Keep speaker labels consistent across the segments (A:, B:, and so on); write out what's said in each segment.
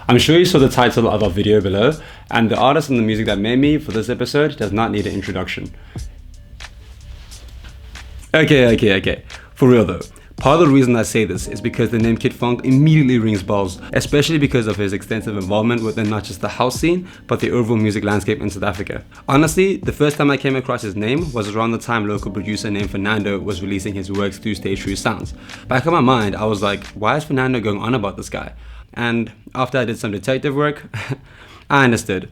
A: I'm sure you saw the title of our video below, and the artist and the music that made me for this episode does not need an introduction. Okay. For real though. Part of the reason I say this is because the name Kid Fonque immediately rings bells, especially because of his extensive involvement within not just the house scene, but the overall music landscape in South Africa. Honestly, the first time I came across his name was around the time local producer named Fernando was releasing his works through Stay True Sounds. Back in my mind, I was like, why is Fernando going on about this guy? And after I did some detective work, I understood.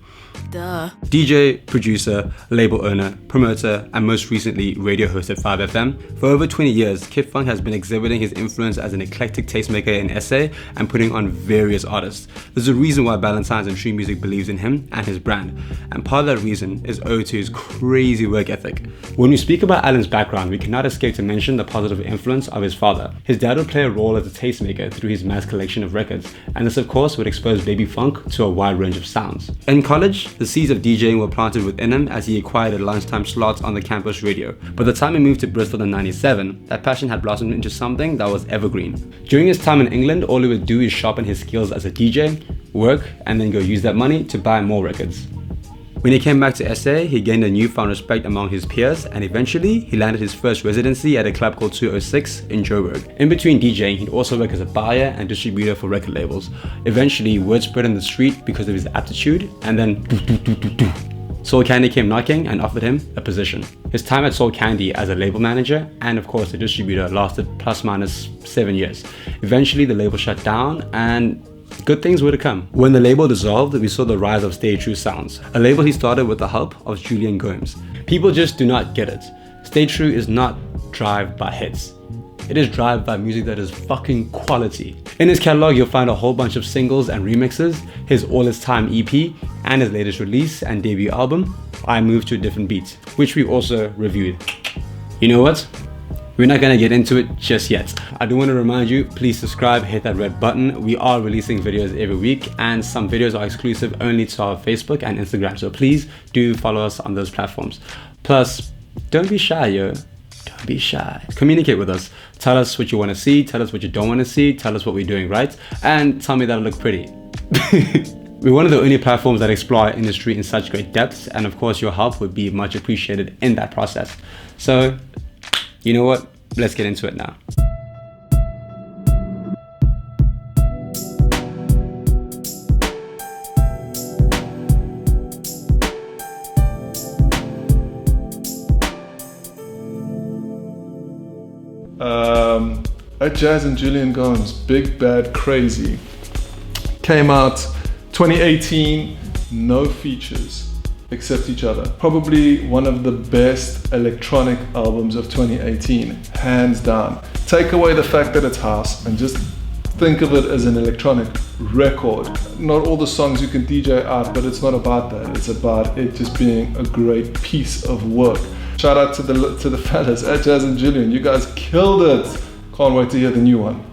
B: Duh.
A: DJ, producer, label owner, promoter, and most recently radio host at 5FM. For over 20 years, Kid Fonque has been exhibiting his influence as an eclectic tastemaker in SA and putting on various artists. There's a reason why Ballantyne's and True Music believes in him and his brand, and part of that reason is owed to his crazy work ethic. When we speak about Alan's background, we cannot escape to mention the positive influence of his father. His dad would play a role as a tastemaker through his mass collection of records, and this of course would expose baby funk to a wide range of sounds. In college, the seeds of DJing were planted within him as he acquired a lunchtime slot on the campus radio. By the time he moved to Bristol in '97, that passion had blossomed into something that was evergreen. During his time in England, all he would do is sharpen his skills as a DJ, work, and then go use that money to buy more records. When he came back to SA, he gained a newfound respect among his peers, and eventually he landed his first residency at a club called 206 in Joburg. In between DJing, he'd also work as a buyer and distributor for record labels. Eventually, word spread in the street because of his aptitude, and then Soul Candi came knocking and offered him a position. His time at Soul Candi as a label manager and of course a distributor lasted plus minus 7 years. Eventually the label shut down and good things were to come. When the label dissolved, we saw the rise of Stay True Sounds, a label he started with the help of Jullian Gomes. People just do not get it. Stay True is not drive by hits. It is drive by music that is fucking quality. In his catalog, you'll find a whole bunch of singles and remixes, his All His Time EP, and his latest release and debut album, I Moved to a Different Beat, which we also reviewed. You know what? We're not gonna get into it just yet. I do want to remind you, please subscribe, hit that red button. We are releasing videos every week and some videos are exclusive only to our Facebook and Instagram. So please do follow us on those platforms. Plus, don't be shy, yo. Don't be shy. Communicate with us. Tell us what you want to see. Tell us what you don't want to see. Tell us what we're doing right. And tell me that I look pretty. We're one of the only platforms that explore our industry in such great depths. And of course, your help would be much appreciated in that process. So, you know what? Let's get into it now.
C: Atjazz and Jullian Gomes, Big Bad Crazy. Came out 2018, no features except each other. Probably one of the best electronic albums of 2018, hands down. Take away the fact that it's house and just think of it as an electronic record. Not all the songs you can DJ out, but it's not about that. It's about it just being a great piece of work. Shout out to the fellas, Atjazz and Jullian. You guys killed it. Can't wait to hear the new one.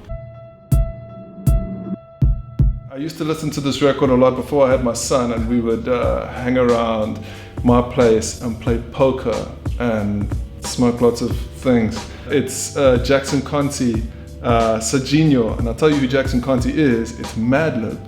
C: I used to listen to this record a lot before I had my son, and we would hang around my place and play poker and smoke lots of things. It's Jackson Conti, Sujinho, and I'll tell you who Jackson Conti is. It's Madlib.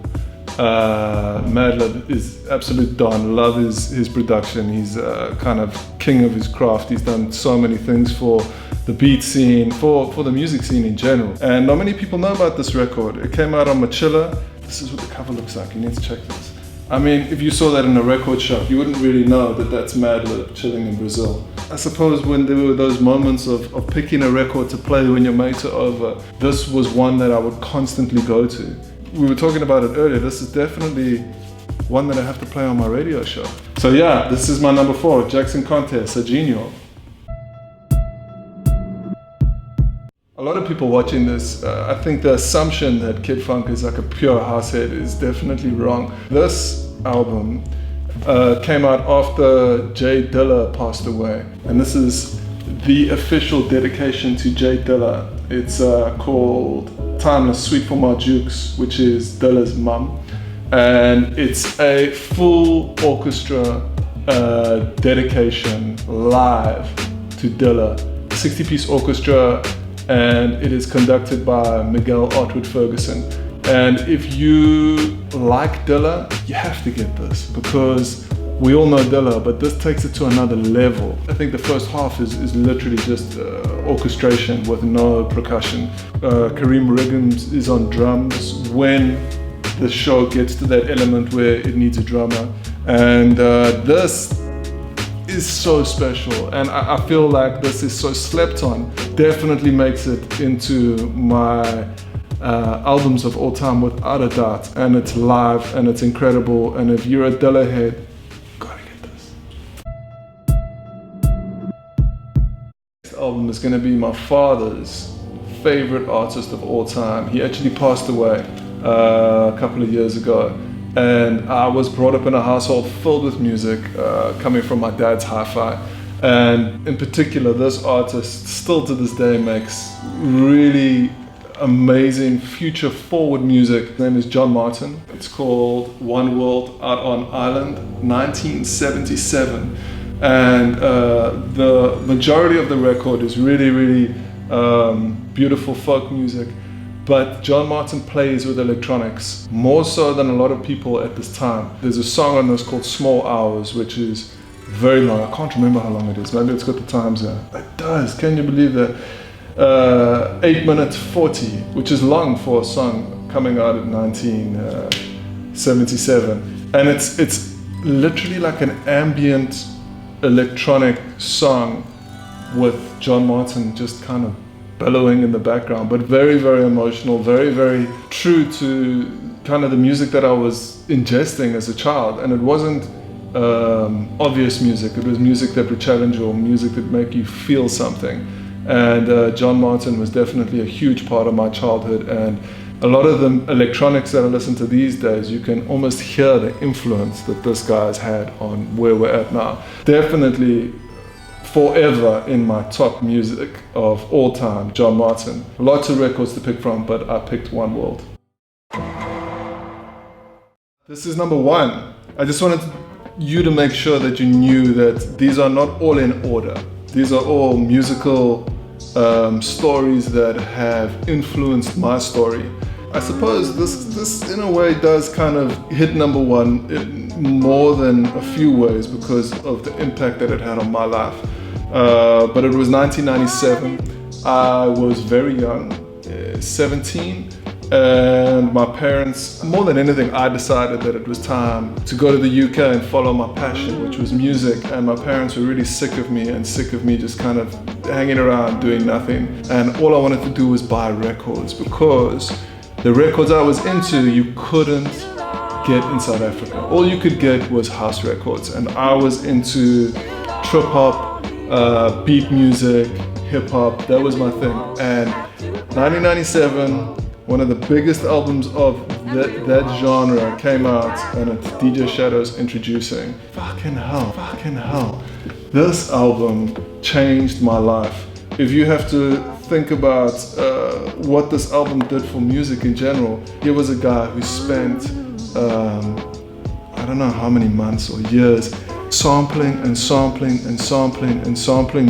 C: Madlib is absolute don. Love his production. He's kind of king of his craft. He's done so many things for the beat scene, for the music scene in general. And not many people know about this record. It came out on Machilla. This is what the cover looks like. You need to check this. I mean, if you saw that in a record shop, you wouldn't really know that that's Madlib chilling in Brazil. I suppose when there were those moments of picking a record to play when your mates are over, this was one that I would constantly go to. We were talking about it earlier. This is definitely one that I have to play on my radio show. So yeah, this is my number 4, Jackson Conti, Sujinho. A lot of people watching this, I think the assumption that Kid Fonque is like a pure househead is definitely wrong. This album came out after Jay Dilla passed away, and this is the official dedication to Jay Dilla. It's called Timeless Sweet for My Jukes, which is Dilla's mum, and it's a full orchestra dedication live to Dilla, 60-piece orchestra. And it is conducted by Miguel Otwood Ferguson. And if you like Dilla, you have to get this, because we all know Dilla, but this takes it to another level. I think the first half is literally just orchestration with no percussion. Kareem Riggins is on drums when the show gets to that element where it needs a drummer. And this is so special, and I feel like this is so slept on. Definitely makes it into my albums of all time without a doubt. And it's live and it's incredible, and if you're a Dilla head, album is going to be my father's favorite artist of all time. He actually passed away a couple of years ago, and I was brought up in a household filled with music, coming from my dad's hi-fi. And in particular, this artist still to this day makes really amazing future forward music. His name is John Martin. It's called One World Out on Island, 1977. And the majority of the record is really beautiful folk music, but John Martin plays with electronics more so than a lot of people at this time. There's a song on this called Small Hours, which is very long. I can't remember how long it is. Maybe it's got the times there. It does. Can you believe that? 8 minutes 40, which is long for a song coming out in 1977. And it's literally like an ambient electronic song with John Martin just kind of bellowing in the background, but very emotional, very true to kind of the music that I was ingesting as a child. And it wasn't obvious music, it was music that would challenge you, or music that make you feel something. And John Martin was definitely a huge part of my childhood, and a lot of the electronics that I listen to these days, you can almost hear the influence that this guy's had on where we're at now. Definitely forever in my top music of all time, John Martin. Lots of records to pick from, but I picked One World. This is number one. I just wanted you to make sure that you knew that these are not all in order. These are all musical stories that have influenced my story. I suppose this in a way does kind of hit number one in more than a few ways because of the impact that it had on my life. But it was 1997. I was very young, 17, and my parents, more than anything, I decided that it was time to go to the UK and follow my passion, which was music. And my parents were really sick of me just kind of hanging around doing nothing. And all I wanted to do was buy records, because the records I was into, you couldn't get in South Africa. All you could get was house records. And I was into trip hop, beat music, hip hop. That was my thing. And 1997, one of the biggest albums of that genre came out, and it's DJ Shadow's Introducing. Fucking hell. This album changed my life. If you have to think about what this album did for music in general, here was a guy who spent, I don't know how many months or years sampling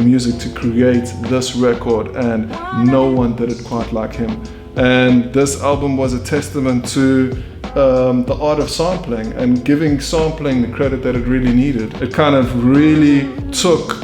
C: music to create this record, and no one did it quite like him. And this album was a testament to the art of sampling and giving sampling the credit that it really needed. It kind of really took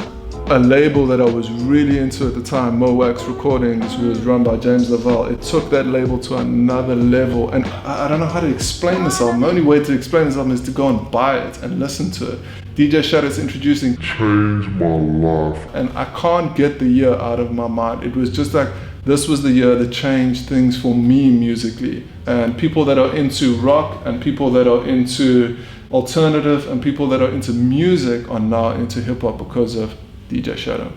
C: a label that I was really into at the time, Mowax Recordings, who was run by James Lavelle. It took that label to another level, and I don't know how to explain this album. The only way to explain this album is to go and buy it and listen to it. DJ Shadow's Introducing changed my life, and I can't get the year out of my mind. It was just like, this was the year that changed things for me musically. And people that are into rock, and people that are into alternative, and people that are into music are now into hip hop because of DJ Shadow.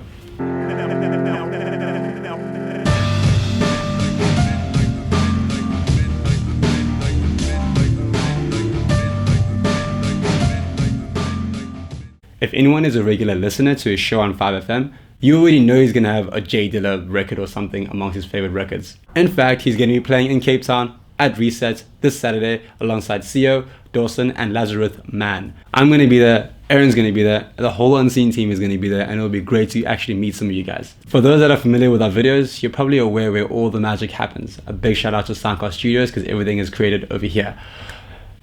A: If anyone is a regular listener to his show on 5FM, you already know he's going to have a J Dilla record or something amongst his favorite records. In fact, he's going to be playing in Cape Town at Reset this Saturday alongside Sio, Dawson, and Lazarus Mann. I'm going to be there, Aaron's going to be there, the whole Unscene team is going to be there, and it'll be great to actually meet some of you guys. For those that are familiar with our videos, you're probably aware where all the magic happens. A big shout out to Soundcast Studios because everything is created over here.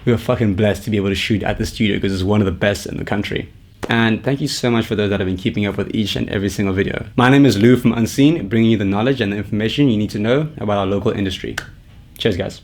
A: We were fucking blessed to be able to shoot at the studio because it's one of the best in the country. And thank you so much for those that have been keeping up with each and every single video. My name is Lou from Unscene, bringing you the knowledge and the information you need to know about our local industry. Cheers, guys.